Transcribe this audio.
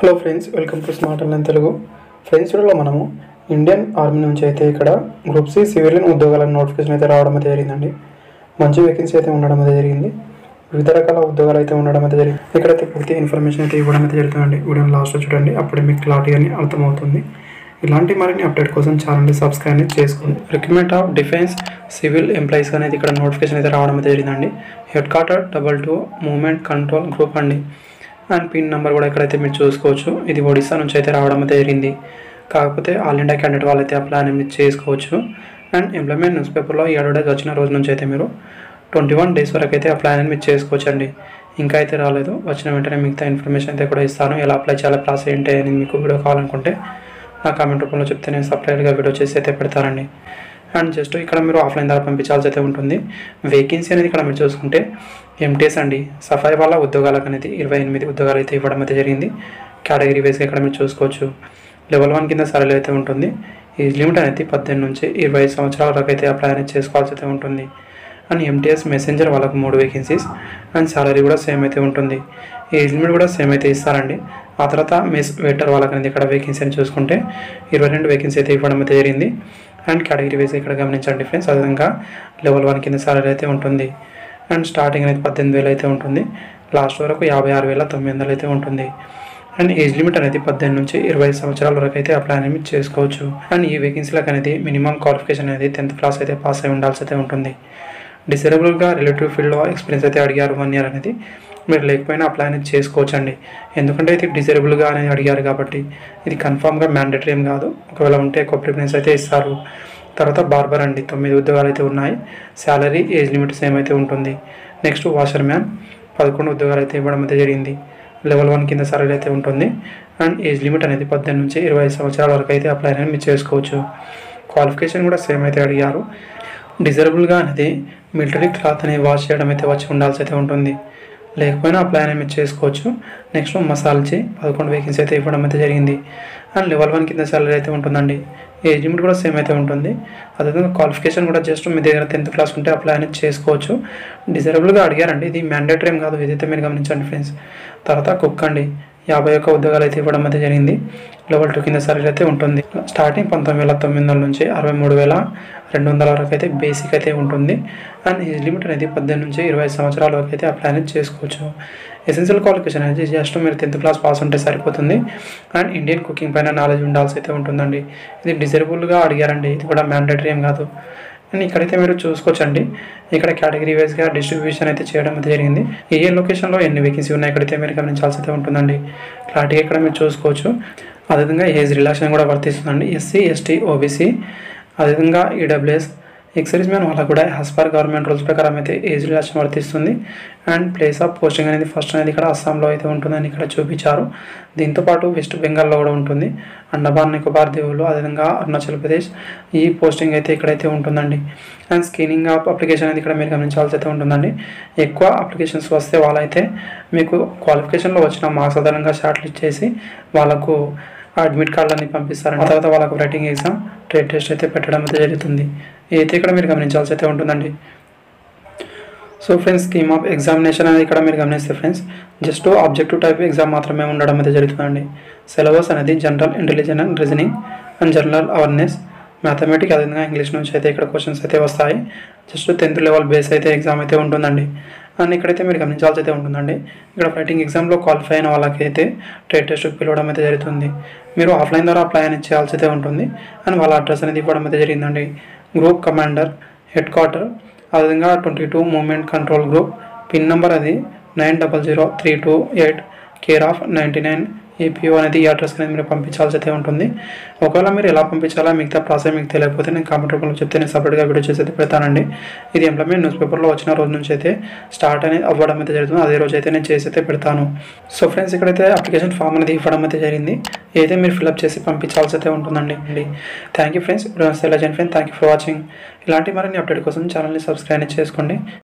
Hello friends, welcome to smart online Telugu. Friends, వీడియోలో మనము Indian army నుంచి అయితే ఇక్కడ గ్రూప్ సి సివిలియన్ ఉద్యోగాల నోటిఫికేషన్ అయితే రావడం అయితే జరిగిందండి. మంచి వేకెన్సీ అయితే ఉండడం అయితే జరిగింది. వివిధ రకాల ఉద్యోగాలు అయితే ఉండడం అయితే జరిగింది. ఇక్కడైతే పూర్తి ఇన్ఫర్మేషన్ అయితే ఇవ్వడం అయితే జరుగుతుందండి. వీడియోని లాస్ట్లో చూడండి, అప్పుడే మీకు క్లారిటీ అని అర్థమవుతుంది. ఇలాంటి మరిన్ని అప్డేట్ కోసం ఛానల్ని సబ్స్క్రైబ్ చేసుకోండి. Recruitment of defence civil employees అనేది ఇక్కడ నోటిఫికేషన్ అయితే రావడం అయితే జరిగిందండి. Head quarter 22 movement control group అండి. అండ్ పిన్ నెంబర్ కూడా ఇక్కడైతే మీరు చూసుకోవచ్చు. ఇది ఒడిశా నుంచి అయితే రావడం అయితే జరిగింది. కాకపోతే ఆల్ ఇండియా క్యాండిడేట్ వాళ్ళు అయితే అప్లై అనేది చేసుకోవచ్చు. అండ్ ఎంప్లాయ్మెంట్ న్యూస్ పేపర్లో ఈ అడ్వర్టైజ్ వచ్చిన రోజు నుంచి అయితే మీరు 21 డేస్ వరకు అయితే అప్లై అనేది మీరు చేసుకోవచ్చు అండి. ఇంకా అయితే రాలేదు. వచ్చిన వెంటనే మిగతా ఇన్ఫర్మేషన్ అయితే కూడా ఇస్తాను. ఎలా అప్లై చేయాలి, ప్రాసెస్ ఏంటి అని మీకు వీడియో కావాలనుకుంటే నా కామెంట్ రూపంలో చెప్తే నేను సపరేట్గా వీడియో చేసి అయితే పెడతానండి. అండ్ జస్ట్ ఇక్కడ మీరు ఆఫ్లైన్ ద్వారా పంపించాల్సి అయితే ఉంటుంది. వేకెన్సీ అనేది ఇక్కడ మీరు చూసుకుంటే ఎంటీఎస్ అండి, సఫాయి వాళ్ళ ఉద్యోగాలకు అనేది 28 ఉద్యోగాలు అయితే ఇవ్వడం అయితే జరిగింది. కేటగిరీ వైజ్గా ఇక్కడ మీరు చూసుకోవచ్చు. లెవెల్ 1 కింద సాలరీ అయితే ఉంటుంది. ఏజ్ లిమిట్ అనేది 18 నుంచి 25 సంవత్సరాల వరకు అయితే అప్లై అనేది చేసుకోవాల్సి అయితే ఉంటుంది. అండ్ ఎంటీఎస్ మెసెంజర్ వాళ్ళకు 3 వేకెన్సీస్ అండ్ సాలరీ కూడా సేమ్ అయితే ఉంటుంది. ఏజ్ లిమిట్ కూడా సేమ్ అయితే ఇస్తారండి. ఆ తర్వాత మెస్ వెయిటర్ వాళ్ళకి అనేది ఇక్కడ వేకెన్సీ అని చూసుకుంటే 22 వేకెన్సీ అయితే ఇవ్వడం అయితే జరిగింది. అండ్ కేటగిరీ వైజ్ ఇక్కడ గమనించండి ఫ్రెండ్స్. అదేవిధంగా లెవెల్ 1 కింద సాలరీ అయితే ఉంటుంది. అండ్ స్టార్టింగ్ అనేది 18,000 అయితే ఉంటుంది. లాస్ట్ వరకు 56,900 అయితే ఉంటుంది. అండ్ ఏజ్ లిమిట్ అనేది 18 నుంచి 25 సంవత్సరాల వరకు అయితే అప్లై అనేది చేసుకోవచ్చు. అండ్ ఈ వేకెన్సీలకు అనేది మినిమం క్వాలిఫికేషన్ అనేది 10th క్లాస్ అయితే పాస్ అయి ఉండాల్సి అయితే ఉంటుంది. డిసేబుల్గా రిలేటివ్ ఫీల్డ్లో ఎక్స్పీరియన్స్ అయితే అడిగారు 1 year అనేది. మీరు లేకపోయినా అప్లై అనేది చేసుకోవచ్చు అండి. ఎందుకంటే ఇది డిసేబుల్గా అనేది అడిగారు కాబట్టి ఇది కన్ఫామ్గా మ్యాండేటరీ ఏం కాదు. ఒకవేళ ఉంటే ఎక్కువ ప్రిఫరెన్స్ అయితే ఇస్తారు. తర్వాత బార్బర్ అండి, 9 ఉద్యోగాలు అయితే ఉన్నాయి. శాలరీ ఏజ్ లిమిట్ సేమ్ అయితే ఉంటుంది. నెక్స్ట్ వాషర్ మ్యాన్ 11 ఉద్యోగాలు అయితే ఇవ్వడం అయితే జరిగింది. లెవెల్ 1 కింద సాలరీ అయితే ఉంటుంది. అండ్ ఏజ్ లిమిట్ అనేది 18 నుంచి 25 సంవత్సరాల వరకు అయితే అప్లై అనేది మీరు చేసుకోవచ్చు. క్వాలిఫికేషన్ కూడా సేమ్ అయితే అడిగారు. డిజరబుల్గా అనేది మిలిటరీ క్లాత్ అనేది వాష్ చేయడం అయితే వచ్చి ఉండాల్సి అయితే ఉంటుంది. లేకపోయినా అప్లై అనేది మీరు చేసుకోవచ్చు. నెక్స్ట్ మసాల్చి 11 వేకెన్సీ అయితే ఇవ్వడం అయితే జరిగింది. అండ్ లెవెల్ 1 కింద సాలరీ అయితే ఉంటుందండి. ఏజ్ లిమిట్ కూడా సేమ్ అయితే ఉంటుంది. అదేవిధంగా క్వాలిఫికేషన్ కూడా జస్ట్ మీ దగ్గర 10th క్లాస్ ఉంటే అప్లై అనేది చేసుకోవచ్చు. డిజరబుల్గా అడిగారండి. ఇది మ్యాండేటరీ ఏం కాదు, ఇదైతే మీరు గమనించండి ఫ్రెండ్స్. తర్వాత కుక్ అండి, 51 ఉద్యోగాలు అయితే ఇవ్వడం అయితే జరిగింది. లెవెల్ 2 కింద సాలరీ అయితే ఉంటుంది. స్టార్టింగ్ 19,900 నుంచి 63,200 వరకు అయితే బేసిక్ అయితే ఉంటుంది. అండ్ ఏజ్ లిమిట్ అనేది 18 నుంచి 25 సంవత్సరాల వరకు అయితే అప్లై అనేది చేసుకోవచ్చు. ఎసెన్షియల్ క్వాలిఫికేషన్ అనేది జస్ట్ మీరు 10th క్లాస్ పాస్ ఉంటే సరిపోతుంది. అండ్ ఇండియన్ కుకింగ్ పైన నాలెడ్జ్ ఉండాల్సి అయితే ఉంటుందండి. ఇది డిజరబుల్గా అడిగారండి. ఇది కూడా మ్యాండేటరీ ఏం కాదు. అండ్ ఇక్కడైతే మీరు చూసుకోవచ్చండి. ఇక్కడ కేటగిరీ వైజ్గా డిస్ట్రిబ్యూషన్ అయితే చేయడం అయితే జరిగింది. ఏ లొకేషన్లో ఎన్ని వేకెన్సీ ఉన్నాయి ఇక్కడైతే మీరు గమనించాల్సి అయితే ఉంటుందండి. క్లారిటీగా ఇక్కడ మీరు చూసుకోవచ్చు. అదేవిధంగా ఏజ్ రిలాక్సేషన్ కూడా వర్తిస్తుందండి. ఎస్సీ, ఎస్టీ, ఓబీసీ, అదేవిధంగా ఈడబ్ల్యూఎస్, ఎక్సైజ్ మ్యాన్ వాళ్ళకు కూడా యాజ్ పర్ గవర్నమెంట్ రూల్స్ ప్రకారం అయితే ఏజ్ రిలాక్సేషన్ వర్తిస్తుంది. అండ్ ప్లేస్ ఆఫ్ పోస్టింగ్ అనేది ఫస్ట్ అనేది ఇక్కడ అస్సాంలో అయితే ఉంటుందని ఇక్కడ చూపించారు. దీంతోపాటు వెస్ట్ బెంగాల్లో కూడా ఉంటుంది. అండమాన్ నికోబార్ దీవులు, అదేవిధంగా అరుణాచల్ ప్రదేశ్ ఈ పోస్టింగ్ అయితే ఇక్కడైతే ఉంటుందండి. అండ్ స్క్రీనింగ్ ఆఫ్ అప్లికేషన్ అనేది ఇక్కడ మీరు గమనించాల్సి అయితే ఉంటుందండి. ఎక్కువ అప్లికేషన్స్ వస్తే వాళ్ళైతే మీకు క్వాలిఫికేషన్లో వచ్చిన మార్క్స్ ఆధారంగా షార్ట్ లిస్ట్ చేసి వాళ్ళకు అడ్మిట్ కార్డులన్నీ పంపిస్తారు. ఆ తర్వాత వాళ్ళకు రైటింగ్ ఎగ్జామ్, ట్రేడ్ టెస్ట్ అయితే పెట్టడం అయితే జరుగుతుంది. అయితే ఇక్కడ మీరు గమనించాల్సి అయితే ఉంటుందండి. So friends, scheme of examination అనేది ఇక్కడ మీరు గమనిస్తే friends just objective type exam మాత్రమే ఉండడం అయితే జరుగుతుందండి. సిలబస్ అనేది general intelligence and reasoning and general awareness, mathematics, అదేవిధంగా ఇంగ్లీష్ నుంచి అయితే ఇక్కడ క్వశ్చన్స్ అయితే వస్తాయి. జస్ట్ 10th లెవెల్ బేస్ అయితే ఎగ్జామ్ అయితే ఉంటుందండి. అండ్ ఇక్కడైతే మీరు గమనించాల్సి అయితే ఉంటుందండి. ఇక్కడ రైటింగ్ ఎగ్జామ్లో క్వాలిఫై అయిన వాళ్ళకైతే ట్రేడ్ టెస్ట్కి పిలవడం అయితే జరుగుతుంది. మీరు ఆఫ్లైన్ ద్వారా అప్లై అనేది చేయాల్సి అయితే ఉంటుంది. అండ్ వాళ్ళ అడ్రస్ అనేది ఇవ్వడం అయితే జరిగిందండి. గ్రూప్ కమాండర్, హెడ్ క్వార్టర్, అదేవిధంగా 22 movement control group, pin number అది 900328, కేర్ ఆఫ్ 99 ఏపీఓ అనేది ఈ అడ్రస్ అనేది మీరు పంపించాల్సి అయితే ఉంటుంది. ఒకవేళ మీరు ఎలా పంపించాలా మిగతా ప్రాసెస్ మీకు తెలియకపోతే నేను కామెంట్ రూపంలో చెప్తే నేను సపరేట్గా వీడియో చేసి అయితే పెడతానండి. ఇది ఎంప్లాయ్మెంట్ న్యూస్ పేపర్లో వచ్చిన రోజు నుంచి అయితే స్టార్ట్ అనేది అవ్వడం అయితే జరుగుతుంది. అదే రోజు అయితే నేను చేసి అయితే పెడతాను. సో ఫ్రెండ్స్, ఇక్కడైతే అప్లికేషన్ ఫామ్ అనేది ఇవ్వడం అయితే జరిగింది. అయితే మీరు ఫిల్అప్ చేసి పంపించాల్సి అయితే ఉంటుందండి. Thank you friends. Friends, thank you for watching. ఇలాంటి మరిన్ని అప్డేట్ కోసం ఛానల్ని సబ్స్క్రైబ్ చేసుకోండి.